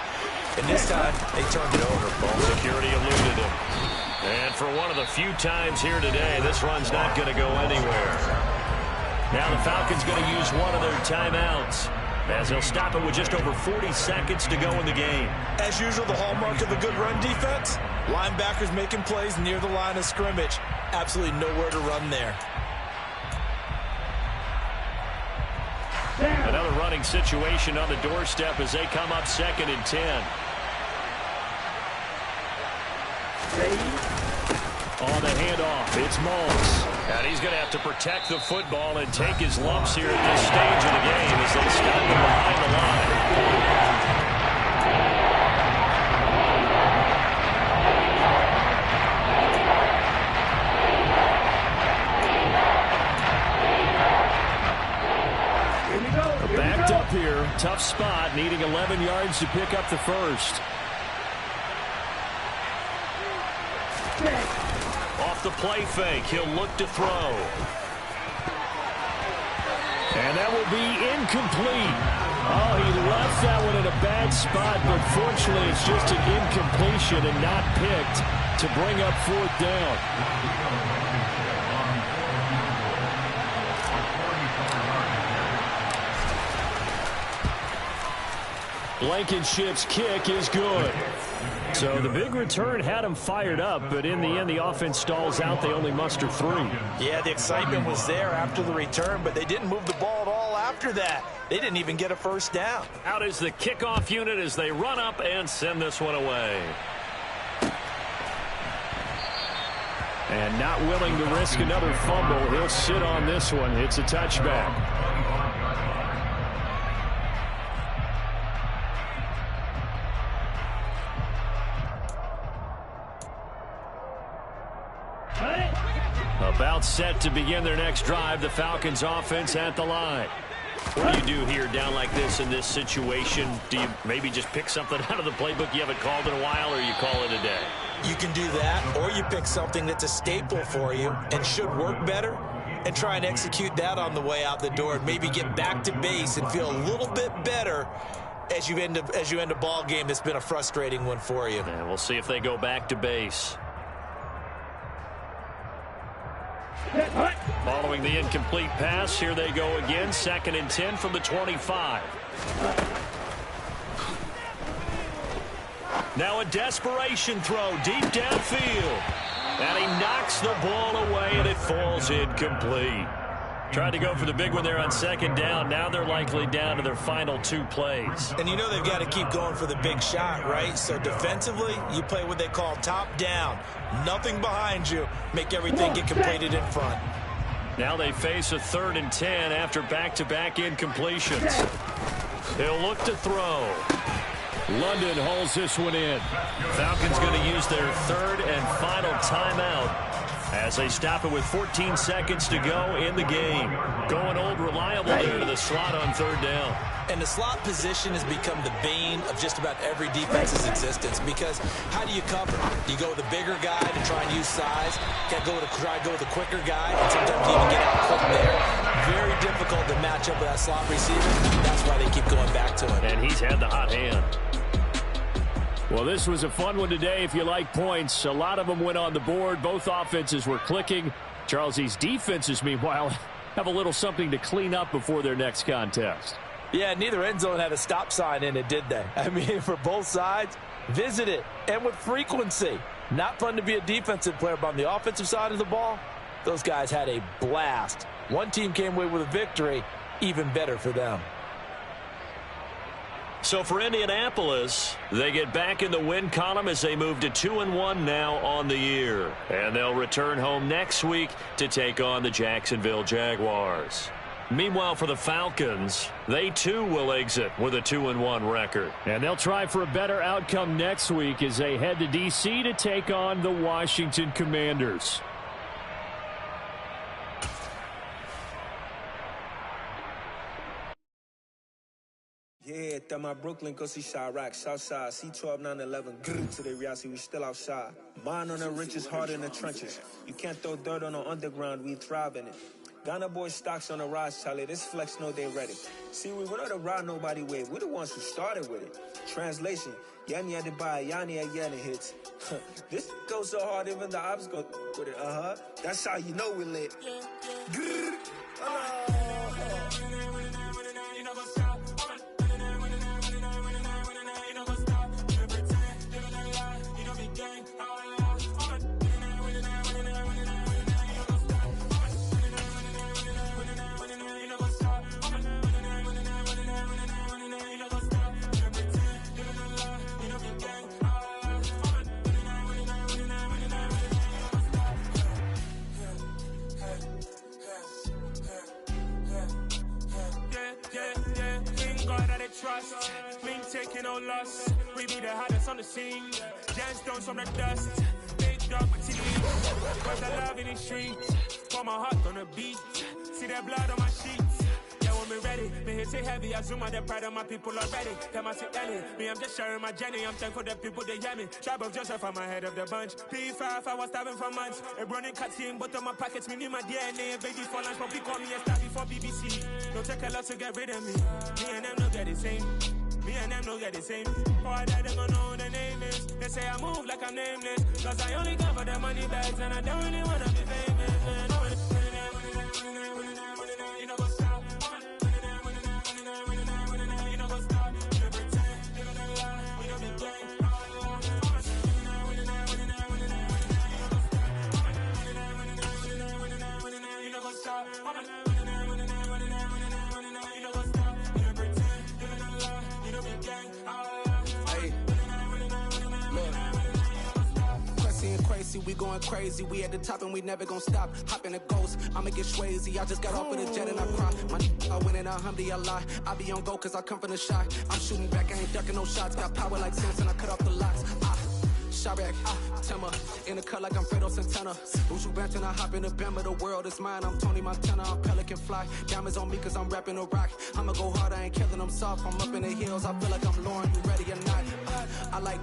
And this time, they turned it over. Ball security eluded him. And for one of the few times here today, this run's not going to go anywhere. Now the Falcons going to use one of their timeouts. as they'll stop it with just over 40 seconds to go in the game. As usual, the hallmark of a good run defense, linebackers making plays near the line of scrimmage. Absolutely nowhere to run there. Another running situation on the doorstep as they come up 2nd and 10. On the handoff, it's Moss. And he's going to have to protect the football and take his lumps here at this stage of the game as they stop him behind the line. Backed up here, tough spot, needing 11 yards to pick up the first. Off the play fake, he'll look to throw. And that will be incomplete. Oh, he left that one in a bad spot, but fortunately it's just an incompletion and not picked to bring up 4th down. Blankenship's kick is good. So the big return had him fired up, but in the end, the offense stalls out. They only muster 3. Yeah, the excitement was there after the return, but they didn't move the ball at all after that. They didn't even get a first down. Out is the kickoff unit as they run up and send this one away. And not willing to risk another fumble, he'll sit on this one. It's a touchback. About set to begin their next drive, the Falcons offense at the line. What do you do here down like this in this situation? Do you maybe just pick something out of the playbook you haven't called in a while, or you call it a day? You can do that, or you pick something that's a staple for you and should work better and try and execute that on the way out the door and maybe get back to base and feel a little bit better as you end a ball game that's been a frustrating one for you. And we'll see if they go back to base. Following the incomplete pass, here they go again. 2nd and 10 from the 25. Now a desperation throw deep downfield. And he knocks the ball away, and it falls incomplete. Tried to go for the big one there on 2nd down. Now they're likely down to their final 2 plays. And you know they've got to keep going for the big shot, right? So defensively, you play what they call top down. Nothing behind you. Make everything get completed in front. Now they face a 3rd and 10 after back-to-back incompletions. He'll look to throw. London hauls this one in. Falcons going to use their 3rd and final timeout as they stop it with 14 seconds to go in the game. Going old reliable there to the slot on 3rd down. And the slot position has become the bane of just about every defense's existence, because how do you cover? Do you go with a bigger guy to try and use size? Can't try to go with a quicker guy, and sometimes you even get out quick there. Very difficult to match up with that slot receiver. That's why they keep going back to it. And he's had the hot hand. Well, this was a fun one today if you like points. A lot of them went on the board. Both offenses were clicking. Charles's defenses, meanwhile, have a little something to clean up before their next contest. Yeah, neither end zone had a stop sign in it, did they? I mean, for both sides, visit it, and with frequency. Not fun to be a defensive player, but on the offensive side of the ball, those guys had a blast. One team came away with a victory, even better for them. So for Indianapolis, they get back in the win column as they move to 2-1 now on the year. And they'll return home next week to take on the Jacksonville Jaguars. Meanwhile, for the Falcons, they too will exit with a 2-1 record. And they'll try for a better outcome next week as they head to D.C. to take on the Washington Commanders. Yeah, that my Brooklyn, go see Chirac, Southside, C12, 911, grrr, to the reality, we still outside. Mine on the richest, heart in the trenches. You can't throw dirt on the underground, we thrive in it. Ghana boys stocks on the rise, Charlie, this flex know they ready. See, we not the ride nobody wave, we're the ones who started with it. Translation, Yanni had to buy, Yanni had Yanni hits. This goes so hard, even the ops go with it, That's how you know we lit. Grrr, trust. Clean taking no loss. We be the hottest on the scene. Gemstones from the dust. Big dog with TDs. Cause I love in the streets. Pour my heart on the beat. See that blood on my sheets. Yeah, when me ready, me hit it heavy. I zoom out the pride of my people already. Them I see Ellie. Me, I'm just sharing my journey. I'm thankful the people they hear me. Tribe of Joseph, I'm ahead of the bunch. P5, I was starving for months. A running cutscene, but on my pockets, me need my DNA. Baby for lunch, but call me a star before BBC. Don't take a lot to get rid of me. Me and them no get the same. Me and them no get the same. Boy, that they gonna know the name is. They say I move like I'm nameless. Cause I only come for the money bags and I don't really wanna be famous. Man. You know what's up? You know what's up? You know pretend. You know the lie. You know the game. You know what's up? Crazy, we going crazy. We at the top and we never gonna stop. Hop in a ghost, I'ma get swayzy. I just got off with a jet and I cry. I win in a Humvee, I lie. I be on go cause I come from the shot. I'm shooting back, I ain't ducking no shots. Got power like Samson, I cut off the locks. Shabak, Timmer, in the cut like I'm Fredo Santana. Usual Banton, I hop in the Bama, the world is mine. I'm Tony Montana, I'm Pelican Fly. Diamonds on me cause I'm rapping a rock. I'ma go hard, I ain't killing them soft. I'm up in the hills, I feel like I'm Lauren, you ready or not? I like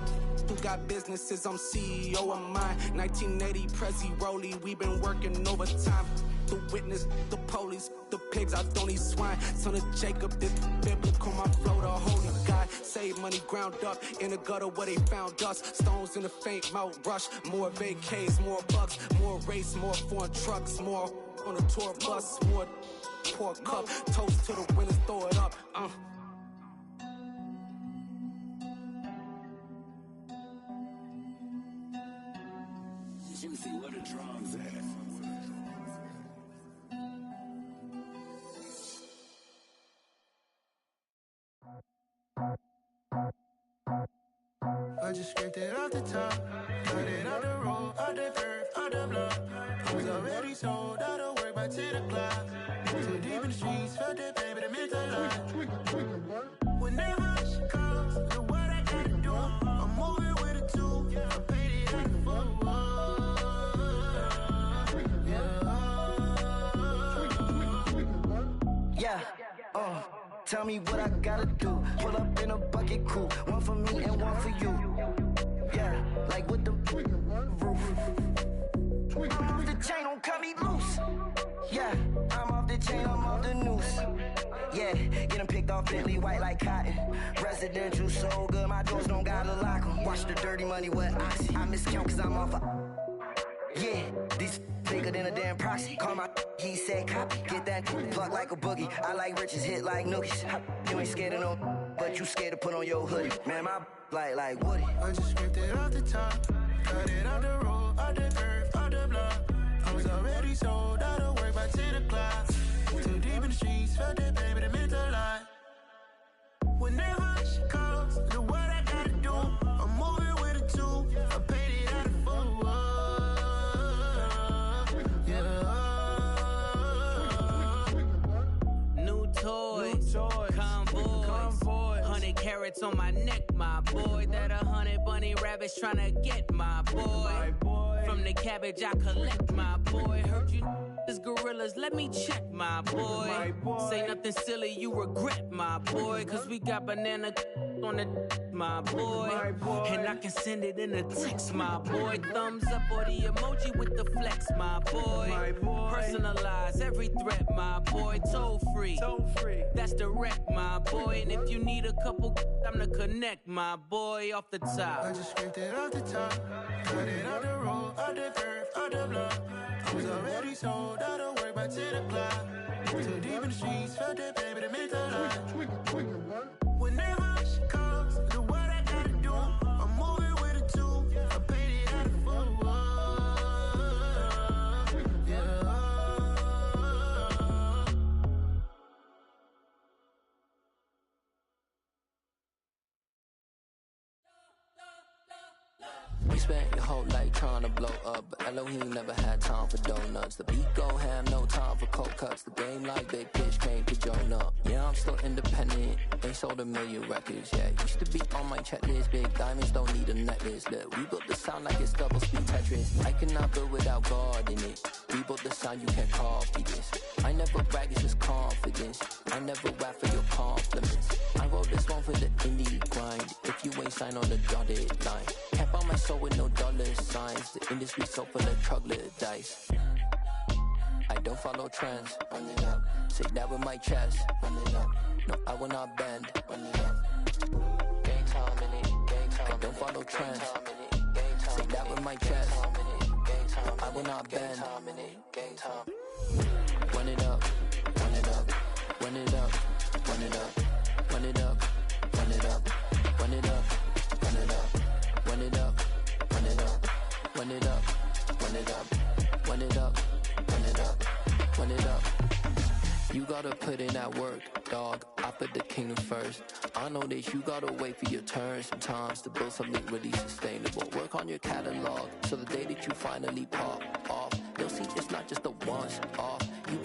who got businesses, I'm CEO of mine. 1980 Prezi Rolly, we been working overtime. The witness, the police, the pigs, I don't eat swine. Son of Jacob, this biblical, my flow, the holy God. Save money ground up in the gutter where they found us. Stones in the faint mouth rush. More vacays, more bucks, more race, more foreign trucks, more on a tour bus, more pour cup. Toast to the winners, throw it up. Juicy, where the drums at? I just scraped it off the top, cut it out the road, out the dirt, out the block. I was already sold, out of work by 10 o'clock. Too deep in the streets, felt that baby, the mental lie. Whenever she calls, do what I gotta do. I'm moving with a two, I paid it out the full. Yeah, tell me what I gotta do. Pull up in a bucket crew, one for me and one for you. Yeah, like with the roof. I'm off the chain, don't cut me loose. Yeah, I'm off the chain, I'm off the noose. Yeah, getting picked off Bentley white like cotton. Residential so good, my doors don't gotta lock 'em. Watch the dirty money with Oxy. I miscount cause I'm off yeah, these bigger than a damn proxy. Call my he said copy. Get that plug like a boogie. I like riches, hit like nookies. You ain't scared of no, but you scared to put on your hoodie. Man, my like Woody. I just scraped it off the top, cut it out the road, out the dirt, out the block. I was already sold, out of work by 10 o'clock. Too deep in the streets, felt that baby, the mental lie. Whenever she calls, do what I gotta do. I'm moving with a two, I paid it out of full. New toys, convoys, 100 carats on my neck, my boy. That 100 bunny rabbits tryna get my boy. From the cabbage I collect, my boy. Heard you is gorillas, let me check, my boy. Say nothing silly, you regret, my boy. Cause we got banana on the my boy. And I can send it in a text, my boy. Thumbs up or the emoji with the flex, my boy. Personalize every threat, my boy. Toll free, that's direct, my boy. And if you need a couple, I'm the connect, my boy. Off the top, I just scraped it off the top, cut it out the road, out the dirt, out the block. I was already sold, out of work by 10 o'clock. Too deep in the streets, felt that baby, the mental lie. Whenever she calls, do what I gotta do. I'm moving with a two, I paid it out of full. You spent your whole life trying to blow up, but Elohim never had time for donuts. The beat go ham, no time for cold cuts. The game like Big Pitch came to Jonah. Yeah, I'm still independent, ain't sold 1 million records. Yeah, used to be on my checklist. Big diamonds don't need a necklace. Look, we built the sound like it's double speed Tetris. I cannot build without God in it. We built the sound, you can't copy this. I never brag, it's just confidence. I never rap for your compliments. I wrote this one for the indie grind. If you ain't signed on the dotted line, can't buy my soul with no dollar signs. The industry so full of troglodytes. I don't follow trends. Run it up. Say that with my chest. Run it up. No, I will not bend. Run it up. Game time in it. Game time. I don't follow trends. Say that with my chest. No, I will not bend. Game time. Run it up. Run it up. Run it up. Run it up. Run it up. Run it up. Run it up. Run it up. Run it up. Run it up. Run it up. Run it up. Run it up. Run it up. Run it up. You gotta put in that work, dog. I put the kingdom first. I know that you gotta wait for your turn sometimes to build something really sustainable. Work on your catalog, so the day that you finally pop off, you'll see it's not just a once off.